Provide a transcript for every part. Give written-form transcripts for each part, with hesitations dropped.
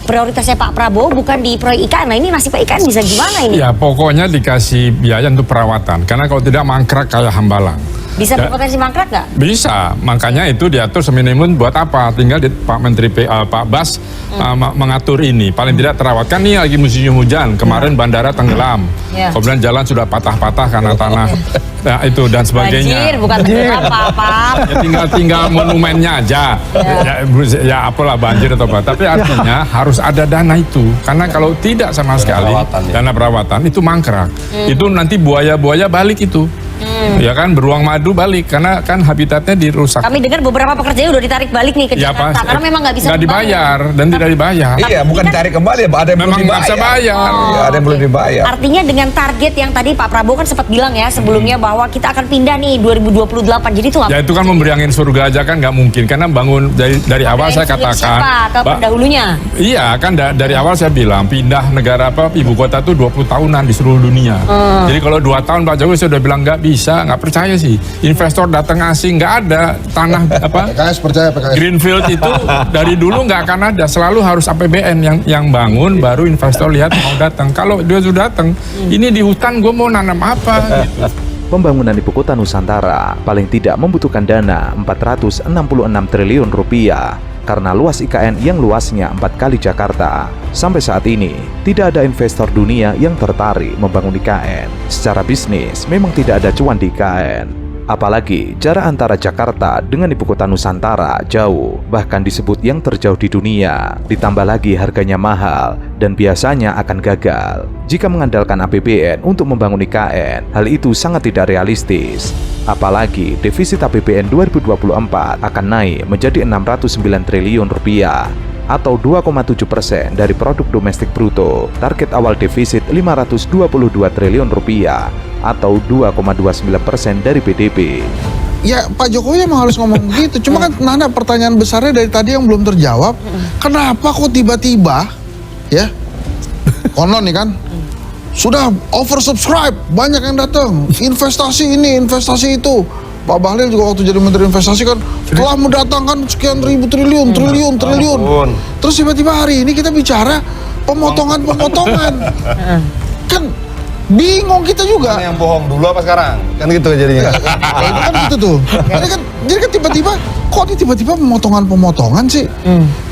prioritasnya Pak Prabowo bukan di proyek IKN. Nah ini nasib IKN bisa gimana ini? Ya pokoknya dikasih biaya untuk perawatan. Karena kalau tidak mangkrak kayak Hambalang. Bisa berpotensi mangkrak nggak? Bisa, makanya itu diatur seminimum buat apa? Tinggal Pak Menteri Pak Bas mengatur ini. Paling tidak terawat. Kan ini lagi musim hujan. Kemarin bandara tenggelam. Kemudian jalan sudah patah-patah karena tanah itu dan sebagainya. Banjir, bukan tenggelam Pak. Ya, tinggal monumennya aja. Ya apalah banjir atau apa. Tapi artinya harus ada dana itu. Karena kalau tidak sama sekali dana perawatan itu mangkrak. Itu nanti buaya-buaya balik itu. Ya kan beruang madu balik karena kan habitatnya dirusak. Kami dengar beberapa pekerjaan udah ditarik balik nih ke Jakarta karena memang nggak bisa dibayar dan tidak dibayar. Iya, bukan ditarik kembali ya, ada yang memang belum nggak bisa bayar. Iya, ada yang belum dibayar. Artinya dengan target yang tadi Pak Prabowo kan sempat bilang ya sebelumnya bahwa kita akan pindah nih 2028. Jadi itu ya itu kan memberi angin surga aja kan nggak mungkin karena bangun dari awal saya katakan. Siapa ke pendahulunya? Iya kan dari awal saya bilang pindah negara ibu kota tuh 20 tahunan di seluruh dunia. Jadi kalau 2 tahun Pak Jokowi sudah bilang nggak bisa, nggak percaya sih. Investor datang asing nggak ada tanah PKS percaya PKS. Greenfield itu dari dulu nggak akan ada, selalu harus APBN yang bangun baru investor lihat mau datang. Kalau dia sudah datang, ini di hutan gue mau nanam apa gitu. Pembangunan ibu kota Nusantara paling tidak membutuhkan dana 466 triliun rupiah karena luas IKN yang luasnya 4 kali Jakarta. Sampai saat ini, tidak ada investor dunia yang tertarik membangun IKN. Secara bisnis, memang tidak ada cuan di IKN. Apalagi jarak antara Jakarta dengan ibu kota Nusantara jauh, bahkan disebut yang terjauh di dunia. Ditambah lagi harganya mahal dan biasanya akan gagal. Jika mengandalkan APBN untuk membangun IKN, hal itu sangat tidak realistis. Apalagi defisit APBN 2024 akan naik menjadi 609 triliun rupiah atau 2,7% dari produk domestik bruto. Target awal defisit 522 triliun rupiah atau 2,29% dari PDB. Ya Pak Jokowi emang harus ngomong gitu. Cuma kan Nana pertanyaan besarnya dari tadi yang belum terjawab. Kenapa kok tiba-tiba ya konon nih kan sudah oversubscribe, banyak yang datang, investasi ini, investasi itu. Pak Bahlil juga waktu jadi Menteri Investasi kan telah mendatangkan sekian ribu triliun. Terus tiba-tiba hari ini kita bicara pemotongan. Kan bingung kita juga. Yang bohong dulu apa sekarang? Kan gitu jadinya. Itu kan gitu tuh. Jadi kan tiba-tiba pemotongan sih.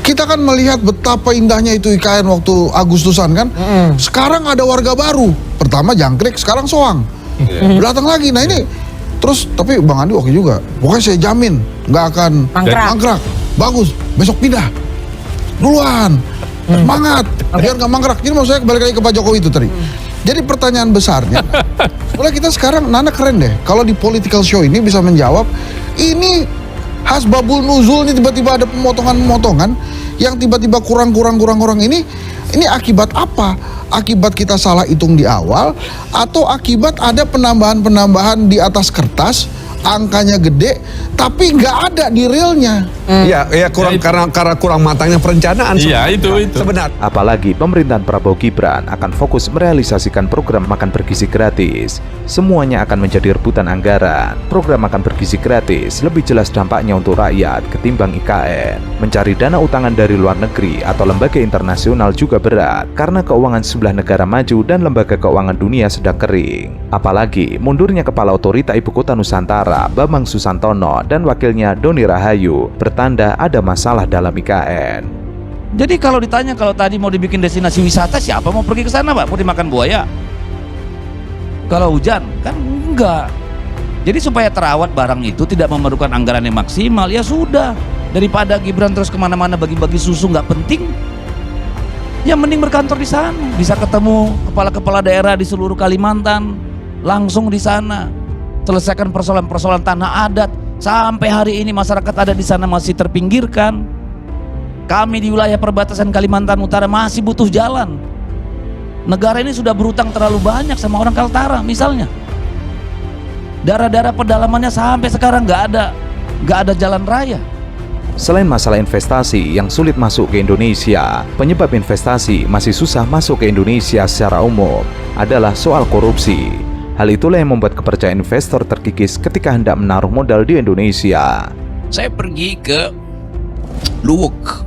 Kita kan melihat betapa indahnya itu IKN waktu Agustusan kan. Sekarang ada warga baru. Pertama jangkrik, sekarang soang. Datang lagi. Nah ini terus tapi Bang Andi oke juga. Pokoknya saya jamin nggak akan mangkrak. Bagus. Besok pindah. Duluan. Semangat. Biar nggak mangkrak. Jadi maksud saya kembali lagi ke Pak Jokowi itu tadi. Jadi pertanyaan besarnya, sebenarnya kita sekarang Nana keren deh. Kalau di political show ini bisa menjawab, ini hasbabul nuzul nih tiba-tiba ada pemotongan yang tiba-tiba kurang ini akibat apa? Akibat kita salah hitung di awal atau akibat ada penambahan di atas kertas, angkanya gede tapi nggak ada di realnya. Iya, karena kurang matangnya perencanaan. Iya, itu. Sebenarnya. Apalagi pemerintahan Prabowo Gibran akan fokus merealisasikan program makan bergizi gratis. Semuanya akan menjadi rebutan anggaran. Program makan bergizi gratis lebih jelas dampaknya untuk rakyat ketimbang IKN. Mencari dana utangan dari luar negeri atau lembaga internasional juga berat karena keuangan sebelah negara maju dan lembaga keuangan dunia sedang kering. Apalagi mundurnya kepala otorita ibu kota Nusantara Bambang Susantono dan wakilnya Doni Rahayu bertanda ada masalah dalam IKN. Jadi kalau ditanya kalau tadi mau dibikin destinasi wisata, siapa mau pergi ke sana, Pak? Mau dimakan buaya? Kalau hujan kan enggak. Jadi supaya terawat barang itu tidak memerlukan anggaran yang maksimal, ya sudah. Daripada Gibran terus kemana-mana bagi-bagi susu nggak penting, ya mending berkantor di sana. Bisa ketemu kepala-kepala daerah di seluruh Kalimantan, langsung di sana. Selesaikan persoalan-persoalan tanah adat. Sampai hari ini masyarakat ada di sana masih terpinggirkan. Kami di wilayah perbatasan Kalimantan Utara masih butuh jalan. Negara ini sudah berutang terlalu banyak sama orang Kaltara misalnya. Daerah-daerah pedalamannya sampai sekarang nggak ada jalan raya. Selain masalah investasi yang sulit masuk ke Indonesia, penyebab investasi masih susah masuk ke Indonesia secara umum adalah soal korupsi. Hal itulah yang membuat kepercayaan investor terkikis ketika hendak menaruh modal di Indonesia. Saya pergi ke Luwuk,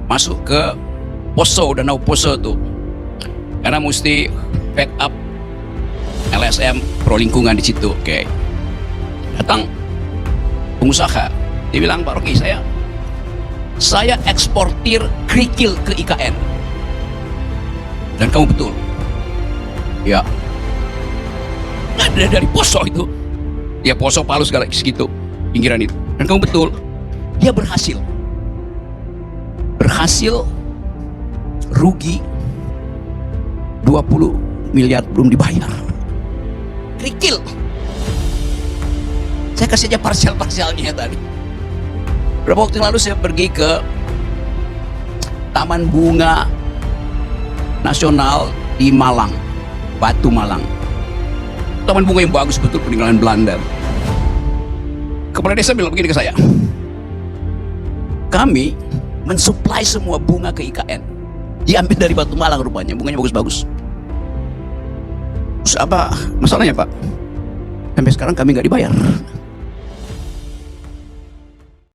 masuk ke Danau Poso tuh. Karena mesti backup LSM pro lingkungan di situ. Oke. Datang pengusaha, dia bilang, Pak Rocky, saya eksportir kerikil ke IKN. Dan kamu betul. Ya. Ada dari Poso itu. Ya Poso, Palu segala segitu, pinggiran itu. Dan kamu betul. Dia berhasil. Rugi 20 miliar belum dibayar. Kerikil. Saya kasih aja parsial-parsialnya tadi. Beberapa waktu yang lalu saya pergi ke Taman Bunga Nasional di Malang, Batu Malang. Taman bunga yang bagus betul, peninggalan Belanda. Kepala desa bilang begini ke saya, kami mensuplai semua bunga ke IKN, diambil dari Batu Malang rupanya, bunganya bagus-bagus. Terus apa masalahnya Pak? Sampai sekarang kami nggak dibayar.